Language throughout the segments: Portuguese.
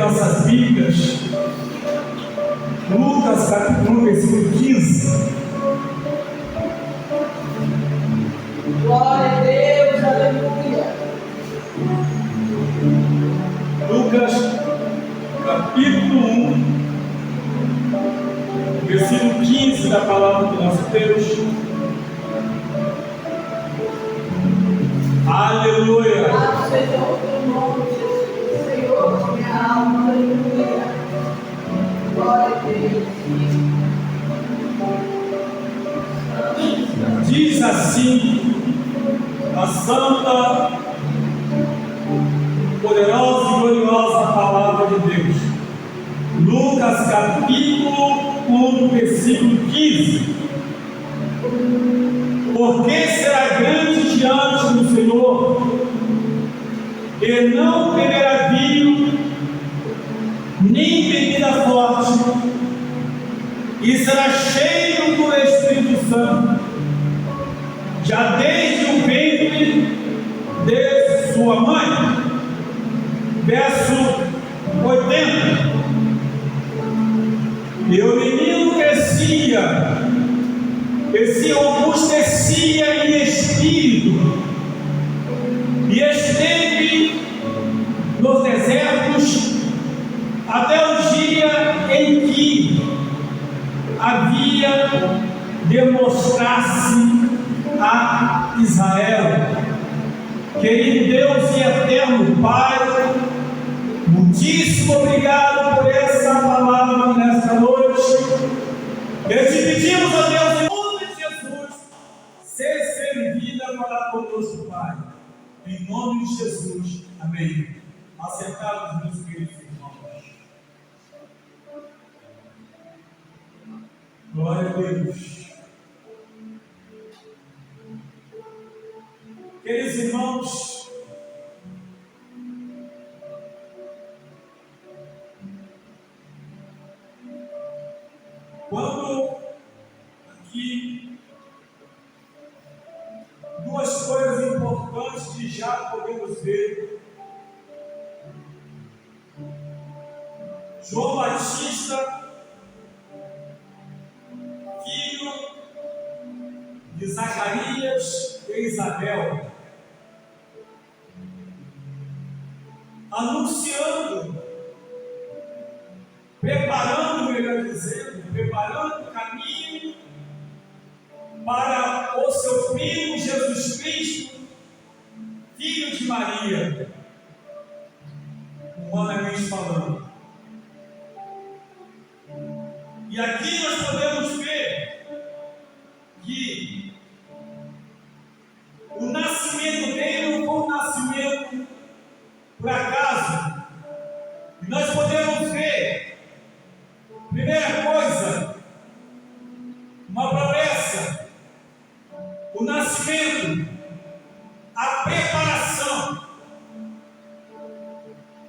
nossas Bíblias, Lucas capítulo 1, versículo 15. Glória a Deus, aleluia. Lucas capítulo 1, versículo 15 da palavra do nosso Deus. Aleluia. Louvado seja o teu nome, Jesus. Senhor, minha alma, aleluia. Glória a Deus. Diz assim a santa, poderosa e gloriosa palavra de Deus. Lucas capítulo 1, versículo 15. Porque será grande diante do Senhor, e não beberá vinho, nem bebida forte, e será cheio do Espírito Santo, já desde o ventre de sua mãe. Verso 80. E o menino crescia e se robustecia em espírito, e esteve nos desertos até o dia em que havia de mostrar-se a Israel. Querido Deus e eterno Pai, muitíssimo obrigado por essa palavra nesta noite. E te pedimos, ó Deus, em nome de Jesus, ser servida para conosco, Pai. Em nome de Jesus, amém. Assentados, meus queridos irmãos. Glória a Deus. Queridos irmãos, quando aqui duas coisas importantes que já podemos ver: João Batista, filho de Zacarias e Isabel, anunciando, preparando, melhor dizendo, preparando o caminho para o seu filho Jesus Cristo, filho de Maria, humanamente falando. E aqui nós podemos ver que o nascimento dele não foi um nascimento por acaso. E nós podemos ver, primeira coisa, uma promessa, o nascimento, a preparação.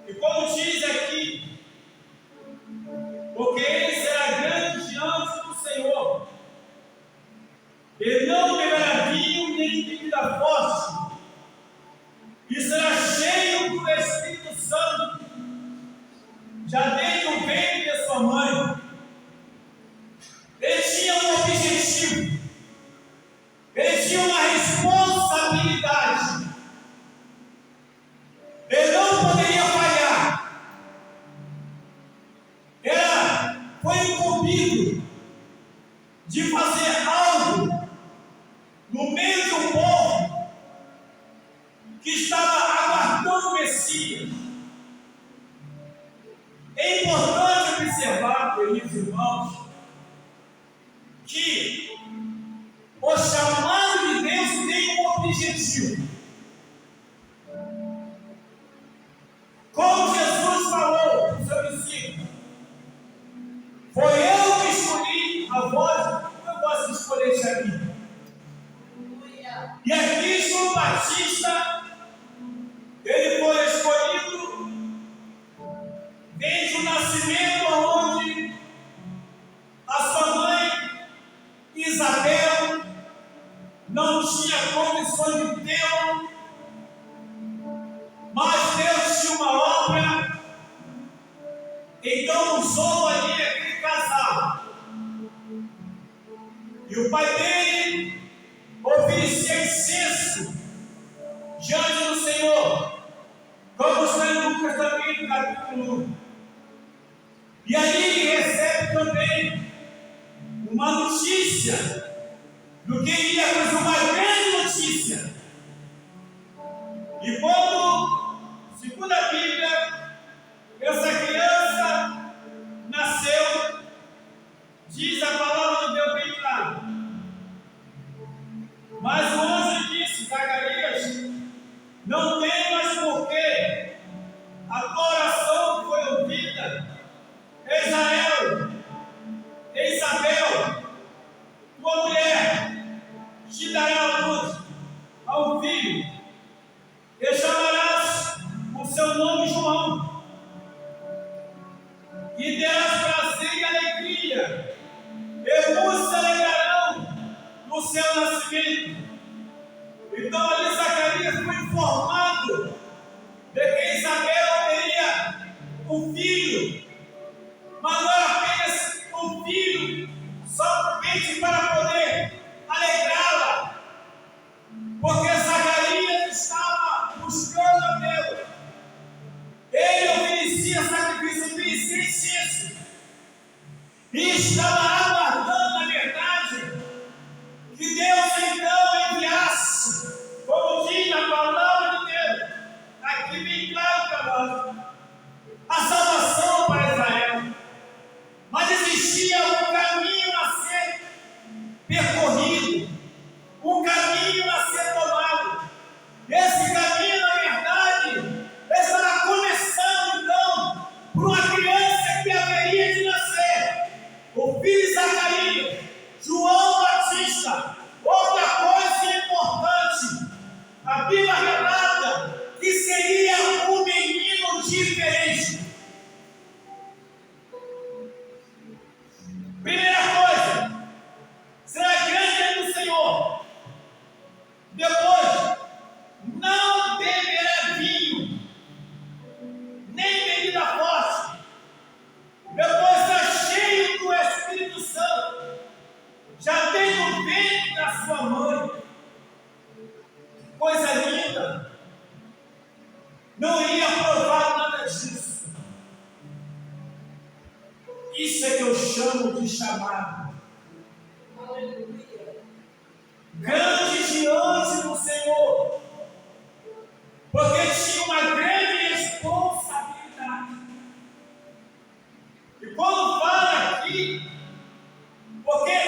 E como diz aqui, porque ele será grande diante do Senhor, ele não beberá vinho nem bebida forte, e será cheio do Espírito Santo, já desde o ventre de sua mãe. Ele tinha um objetivo, ele tinha uma responsabilidade, ele não poderia falhar. Foi incumbido de fazer algo no meio de um povo que estava aguardando o Messias. É importante observar, queridos irmãos, que o chamado de Deus tem um objetivo. Como Jesus falou para o seu discípulo: foi eu que escolhi a vós, eu posso escolher a mim. E aqui João Batista, ele foi escolhido desde o nascimento, onde a sua mãe Isabel não tinha condições de tê-lo, mas Deus tinha uma obra Então usou ali aquele casal. E o pai dele oferecia incenso diante do Senhor, como está em Lucas também, no capítulo 1. E aí ele recebe também uma notícia do que iria acontecer, uma grande notícia. E quando, segundo a Bíblia, essa criança nasceu, diz a palavra de Deus bem claro. Mas o anjo disse, Zacarias, não temas, porque a tua oração foi ouvida. Israel, Isabel, tua mulher, te dará a luz a um filho, e chamarás o seu nome João, e terás prazer e alegria, e muitos se alegrarão no seu nascimento. Então ali Zacarias foi informado de que Isabel teria um filho, mas não era apenas um filho, somente para poder alegrá-la, porque Zacarias estava buscando a Deus. Ele oferecia sacrifício, oferecia incenso, e estava aguardando, na verdade, que Deus então enviasse, como diz na palavra de Deus, aqui bem claro para nós, a salvação para Israel. Mas existia um caminho a ser percorrido, um caminho a ser tomado. Esse caminho, na verdade, estava começando então por uma criança que haveria de nascer, o filho de Zacarias, João Batista. Outra coisa importante, a Bíblia relata que seria um menino diferente. Primeira coisa, será grande do Senhor. Depois, não beberá vinho, nem bebida forte. Depois, está cheio do Espírito Santo, já tem o ventre da sua mãe. Coisa linda. Não iria provar nada disso. Isso é que eu chamo de chamado. Aleluia. Grande diante do Senhor, porque tinha uma grande responsabilidade. E quando fala aqui, porque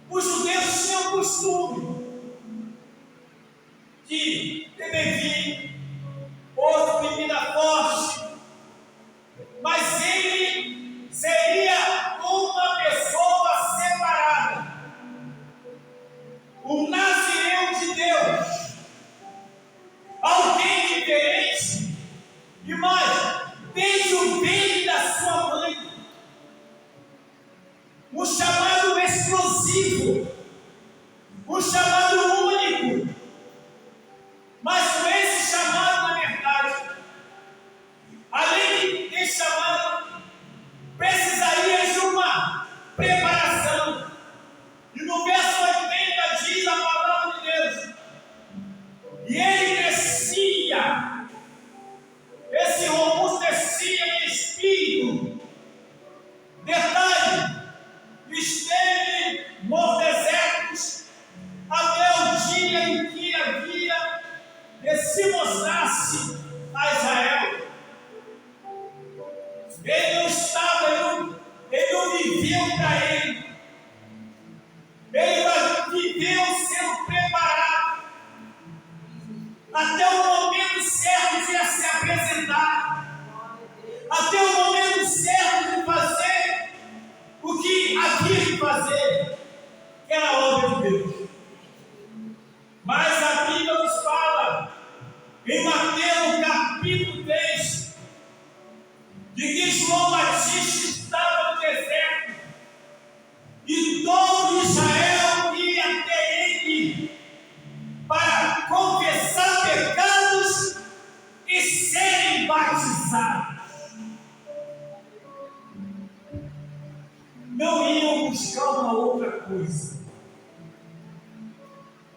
os judeus tinham o costume de beber vinho, outro bebida forte, mas ele seria uma pessoa separada, um nazireu de Deus, alguém diferente, e mais, desde o ventre da sua mãe, um chamado exclusivo, um chamado único. Mas com esse chamado, na verdade, além de chamado, precisaria de uma preparação. E no verso 80 diz a palavra de Deus: e ele descia, esse robustecía em espírito. Detalhe, esteve nos desertos até o dia em que havia de se mostrasse a Israel. Ele não estava, ele não viveu para ele. Ele viveu sendo preparado até o momento certo de se apresentar, até o momento certo de fazer o que havia de fazer, que era a obra de Deus. Mas a Bíblia nos fala, em Mateus capítulo 3, de que João Batista estava no deserto, e todo Israel ia até ele para confessar pecados e serem batizados. buscar uma outra coisa.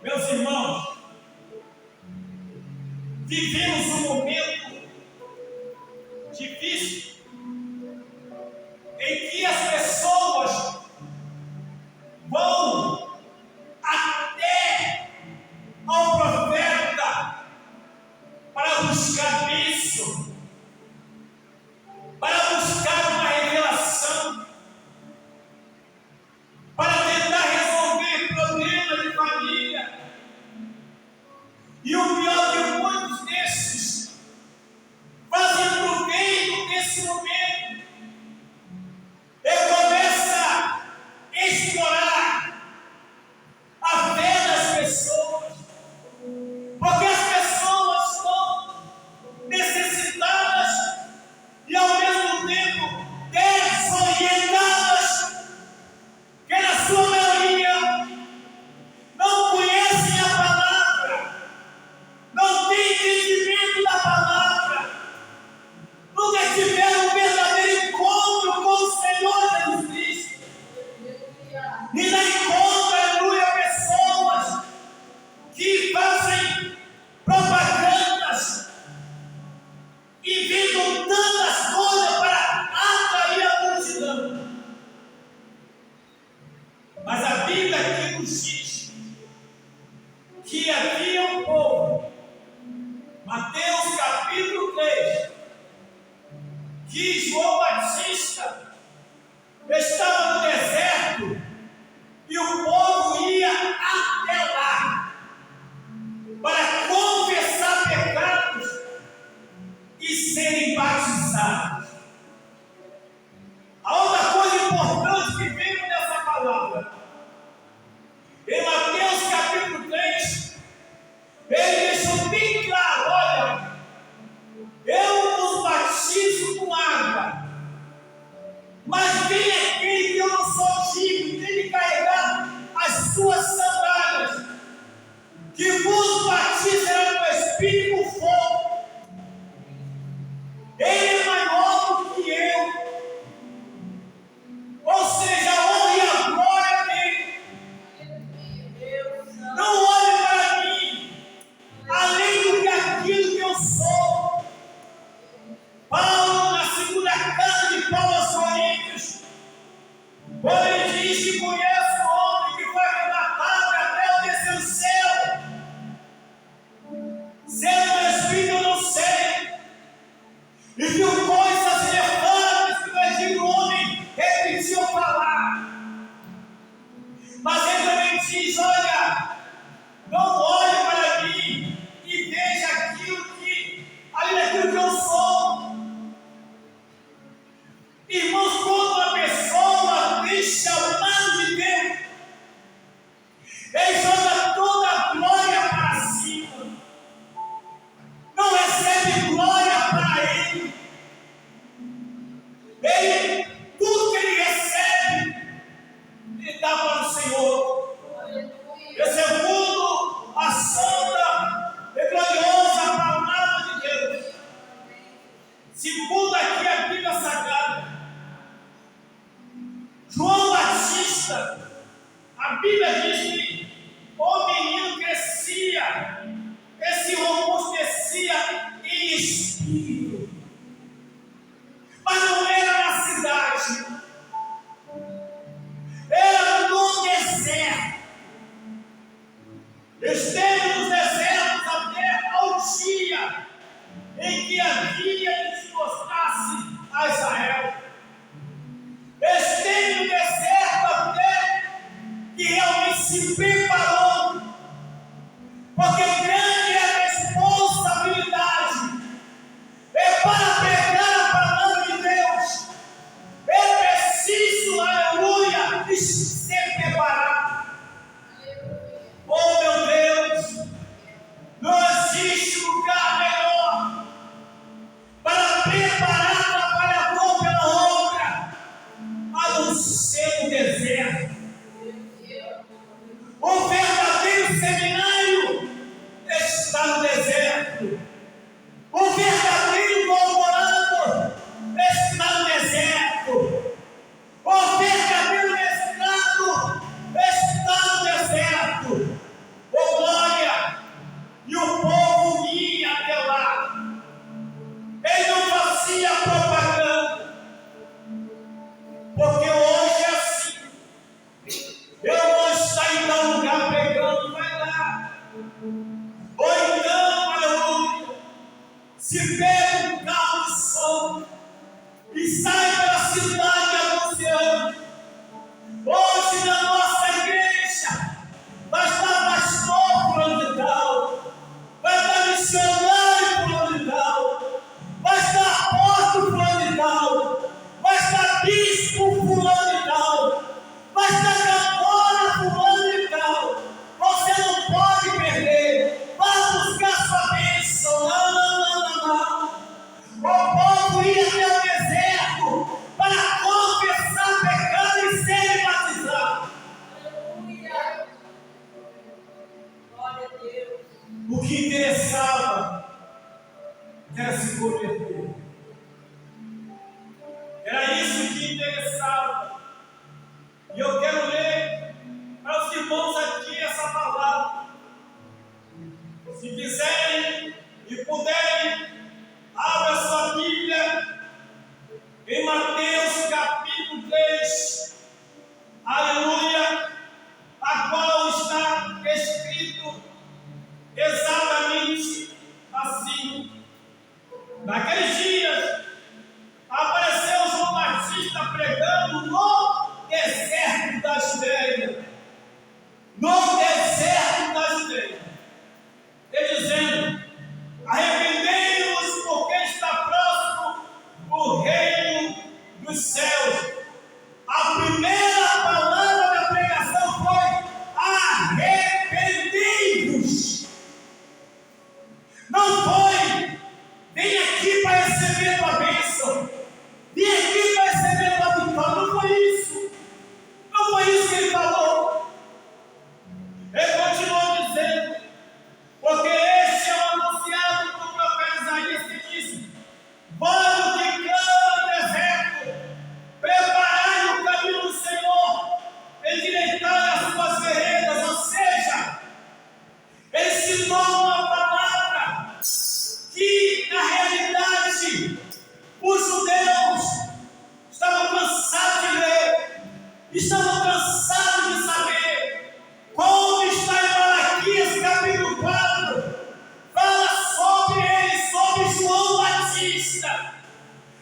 Meus irmãos, vivemos um momento difícil em que as pessoas vão até ao profeta para buscar bênção, para buscar uma revelação, para tentar resolver problemas de família. E o pior é que muitos desses fazem proveito desse momento e começa a explorar a fé das pessoas, porque as pessoas estão necessitadas e ao mesmo tempo desorientadas, que na sua maioria não conhecem a palavra, não têm entendimento da palavra, nunca tiveram um verdadeiro encontro com o Senhor Jesus Cristo. E não encontra, aleluia, pessoas que fazem propagandas, inventam tantas coisas para atrair a multidão. Mas a Bíblia aqui nos diz que havia um povo, Mateus capítulo 3, que João Batista estava no deserto e o povo ia até lá para confessar pecados e serem batizados. A outra coisa importante que vemos nessa palavra, em Mateus capítulo 3, ele deixou bem claro: olha, eu vos batizo com água, mas vem aquele que eu não sou digno, tem que carregar as suas sandálias, que vos batizará no Espírito e com fogo. Ele é maior do que eu, ou seja, a honra e a glória dele. Não olhe para mim, além do que aquilo que eu sou. Paulo, na segunda carta de Paulo aos Coríntios, quando ele diz que conhece o homem que foi arrebatado até o terceiro céu, sendo o Espírito eu não sei, e viu coisas relevantes que o antigo homem repetiu falar. Mas ele também diz: olha, não olhe para mim e veja aquilo que, além daquilo que eu sou. Irmãos, quando uma pessoa tem chamado de Deus, ele joga toda a glória para cima, não recebe glória para ele. Tudo que ele recebe, ele dá para o Senhor. E segundo a santa e gloriosa palavra de Deus, segundo aqui a Bíblia Sagrada, João Batista, a Bíblia diz que o menino crescia, esse robustecia em espírito, mas não era na cidade, era no deserto. Esteve nos desertos até ao dia em que havia de se mostrar-se a Israel. Esteve no deserto até que realmente se preparou, porque grande é a responsabilidade. É para pregar a palavra de Deus, é preciso, aleluia, ser preparado. Oh meu Deus, não existe lugar melhor para preparar o trabalhador pela obra a não ser no deserto. O verdadeiro seminário está no deserto. O verdadeiro doutorado e sai pela cidade anunciando. Hoje na nossa igreja vai estar pastor fulano de tal, vai estar missionário fulano de tal, vai estar apóstolo fulano de tal, vai estar bispo fulano de tal, vai estar cantora fulano de tal. Você não pode perder. Vá buscar sua bênção. Não. O povo ia até o deserto para confessar pecado e ser batizado. Aleluia. Glória a Deus. O que interessava era se converter. Era isso que interessava. E eu quero ler para os irmãos aqui essa palavra. Se quiserem e puderem, abra sua Bíblia em Mateus capítulo 3. Aleluia. A qual está escrito exatamente assim. Naqueles dias apareceu João Batista pregando no deserto da Judéia. No deserto da Judéia. E dizendo: arrependei-vos, porque está próximo o reino dos céus. A primeira palavra da pregação foi: arrependei-vos. Não foi: vem aqui para receber tua bênção, vem aqui para receber tua vitória. Não foi isso. Não foi isso que ele falou. Ele continuou dizendo: porque este é o anunciado do profeta Isaías, que disse: vós que clamam no deserto, preparai o caminho do Senhor, endireitai as suas veredas. Ou seja, ele citou uma palavra que, na realidade, os judeus estavam cansados de ler, estavam cansados de saber. Como está em Malaquias capítulo 4, fala sobre ele, sobre João Batista.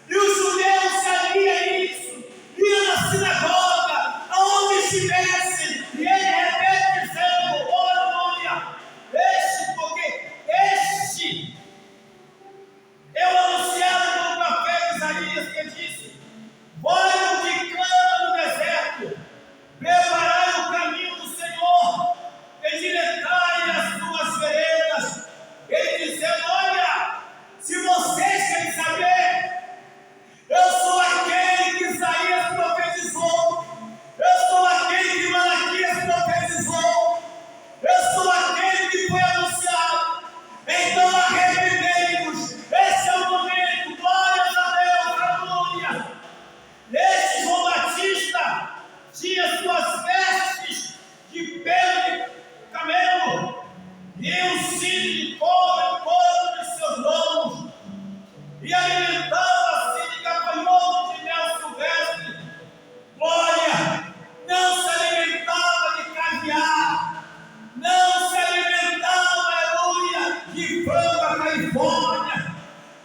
E os judeus sabiam isso, iam na sinagoga, aonde estivessem, e ele repete dizendo: aleluia, porque este é o anunciado pelo profeta Isaías, que disse: vós que clamam no deserto, preparai o caminho do Senhor, endireitai as suas veredas. Ele dizendo: olha, se vocês querem saber, eu sou aquele que Isaías profetizou, eu sou aquele que Malaquias profetizou, eu sou aquele que foi anunciado. Então arrependei-vos. Esse é o momento. Glórias a Deus, aleluia. Este João Batista tinha suas vestes de pele de camelo e um cinto de couro em torno de seus lombos, e alimentava-se de gafanhoto de mel silvestre. Glória! Não se alimentava de caviar, não se alimentava, aleluia, de frango à Califórnia,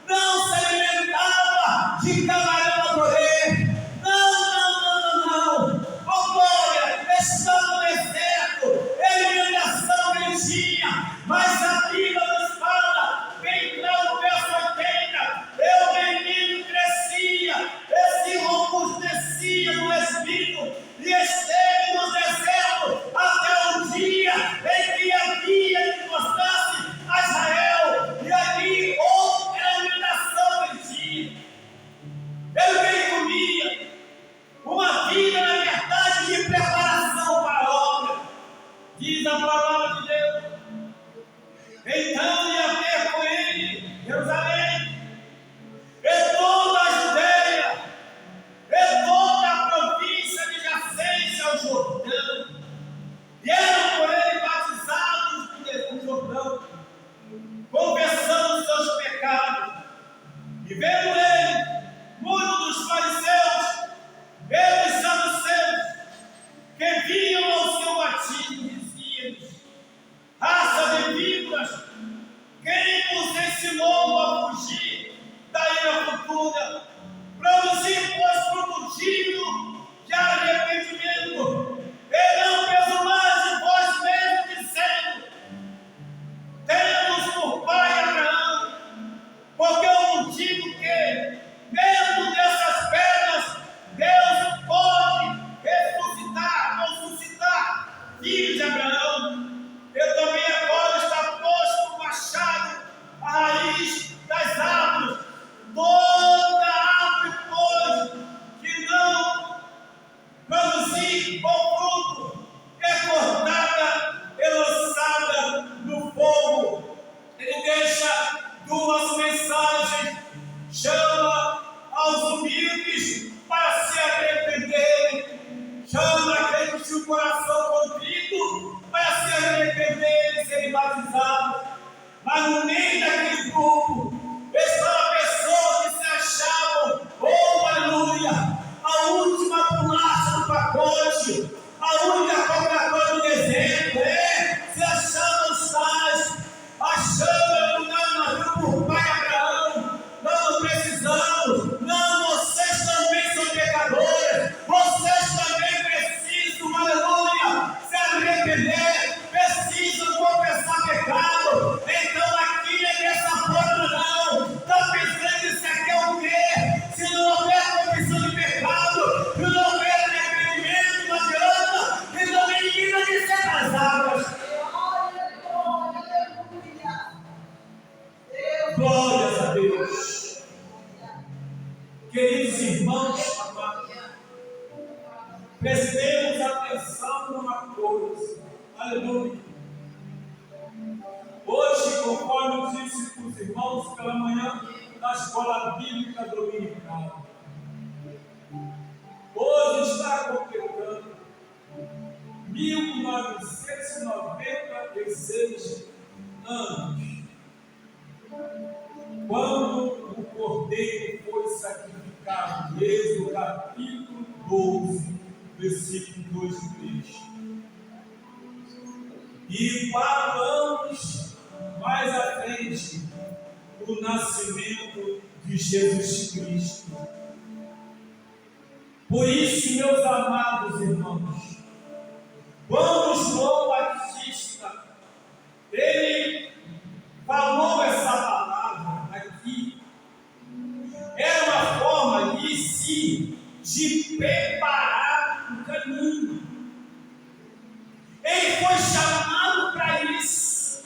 não se alimentava de camarão a dorê. Não. Oh, glória! Está no deserto, alimentação ele tinha, mas a Bíblia nos fala, bem claro no verso 80, o menino crescia, esse robustecia no espírito, e esteve no deserto até o dia em que havia que mostrasse a Israel, e ali outra alimentação ele tinha. Queridos irmãos, amados, prestemos atenção numa coisa. Aleluia. Hoje, conforme eu disse para os irmãos pela manhã, na escola bíblica dominical, hoje está completando 1996 anos, quando o Cordeiro foi sacrificado. Êxodo capítulo 12, versículo 2 e 3. E 4 anos mais à frente, o nascimento de Jesus Cristo. Por isso, meus amados irmãos, quando João Batista, ele falou essa palavra aqui, era uma forma de preparar o caminho. Ele foi chamado para isso.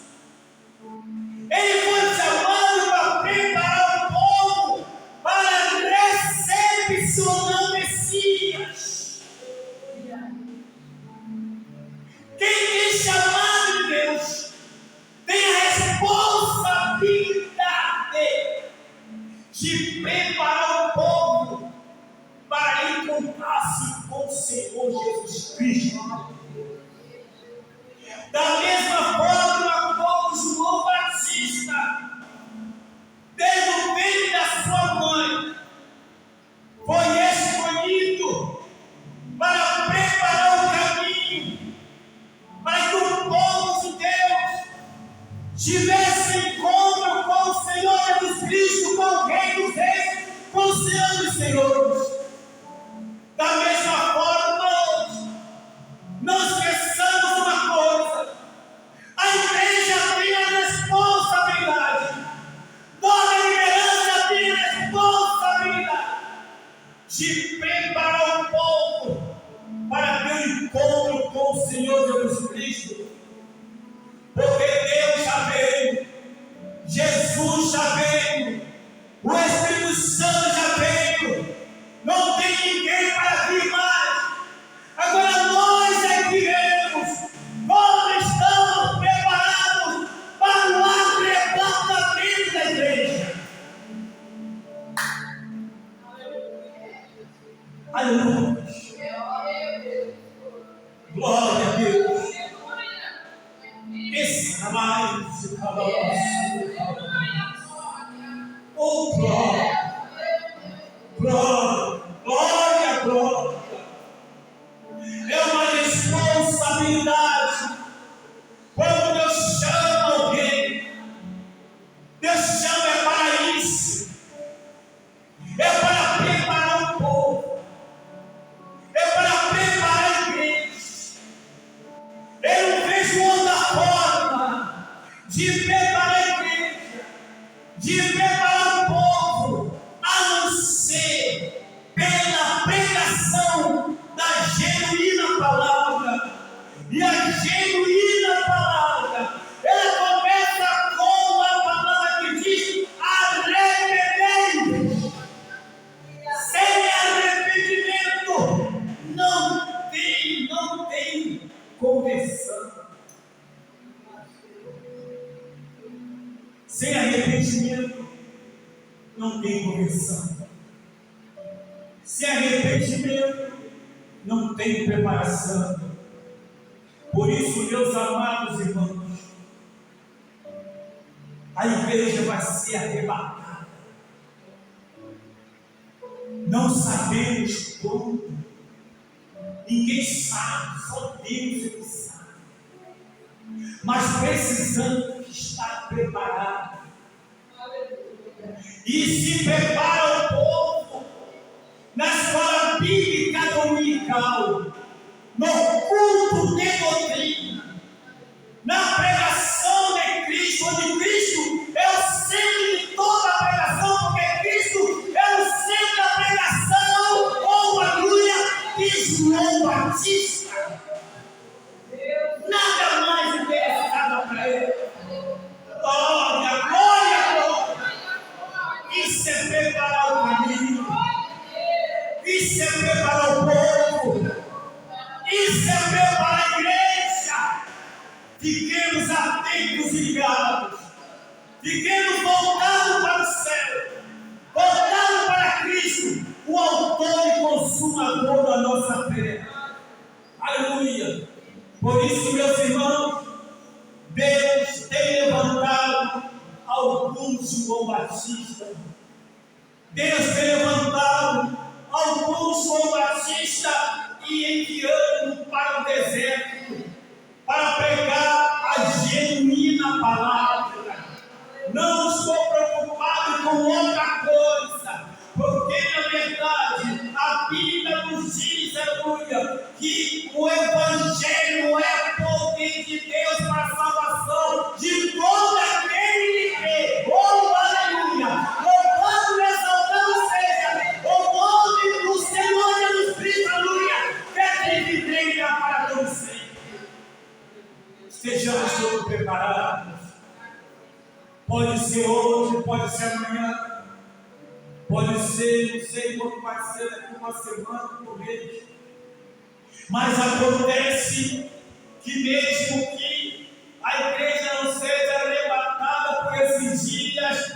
Ele foi chamado para preparar o povo para recepcionar o Messias. Quem tem chamado de Deus tem a responsabilidade de preparar o povo para encontrar-se com o Senhor Jesus Cristo. Da mesma forma como João Batista, desde o ventre da sua mãe, foi escolhido para preparar o caminho, para que o povo de Deus tivesse encontro com o Senhor Jesus Cristo, com o Rei dos Reis, com o Senhor dos Senhores. Da mesma forma, não esqueçamos uma coisa: a igreja tem a responsabilidade, toda a liderança tem a responsabilidade de preparar o povo para ter um encontro com o Senhor Jesus Cristo, porque Deus já veio, Jesus já veio, o Espírito Santo já veio, não tem ninguém para vir mais. Agora nós é que iremos, nós estamos preparados para o arrebatamento da igreja. Aleluia. Glória a Deus. Esse mais o oh, glória, glória, glória, glória. É uma responsabilidade. Quando Deus chama alguém, Deus chama é para isso, é para preparar o povo, é para preparar a igreja. Eu não vejo outra forma de preparar a igreja, de preparar o povo, a não ser pela pregação da genuína palavra. E a genuína palavra, ela começa com a palavra que diz: arrependei-vos. Sem arrependimento não tem conversão. Sem arrependimento não tem conversão. Sem arrependimento não tem preparação. Por isso, meus amados irmãos, a igreja vai ser arrebatada. Não sabemos quando, ninguém sabe, só Deus é que sabe. Mas precisamos estar preparados. E se prepara o povo na escola bíblica dominical, no culto de doutrina, na pregação de Cristo, onde Cristo é o centro de toda a pregação, porque Cristo é o centro da pregação, oh aleluia, de João Batista. Nada mais interessava para ele. Glória, glória, glória. Isso é preparar o caminho. consumador da nossa fé. Aleluia. Por isso, meus irmãos, Deus tem levantado alguns João Batista. Deus tem levantado alguns João Batista e enviando para o deserto para pregar a genuína palavra. Não estou preocupado com outra coisa, porque na verdade a Bíblia nos diz, aleluia, que o Evangelho é poder de Deus para a salvação de todo aquele que crê. Oh, aleluia! Louvado e exaltado seja o nome do Senhor Jesus Cristo, aleluia, que é vive para todos sempre. Estejamos todos preparados. Pode ser hoje, pode ser amanhã, pode ser, não sei quando vai ser, daqui uma semana, por mês. Mas acontece que mesmo que a igreja não seja arrebatada por esses dias,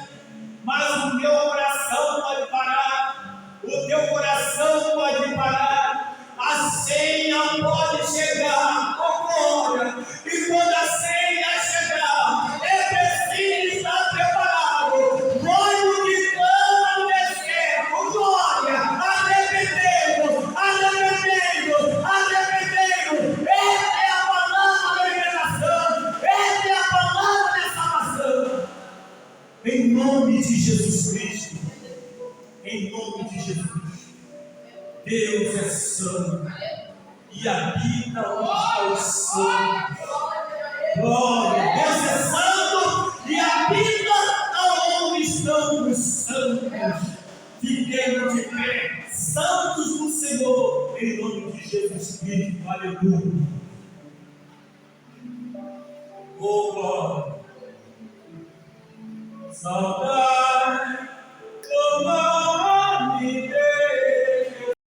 mas o meu coração pode parar, o teu coração pode parar, a ceia pode chegar, glória, e quando a ceia chegar, é preciso estar preparado, noivo que clama no deserto, glória, arrependendo, arrependendo, arrependendo. Essa é a palavra da liberação, essa é a palavra da salvação. Em nome de Jesus Cristo, em nome de Jesus, Deus é santo e habita onde está o santo. Glória, Deus é santo e habita onde estão os santos. Fiquemos de pé, santos do Senhor, em nome de Jesus Cristo. Aleluia. Oh, glória. Saudade.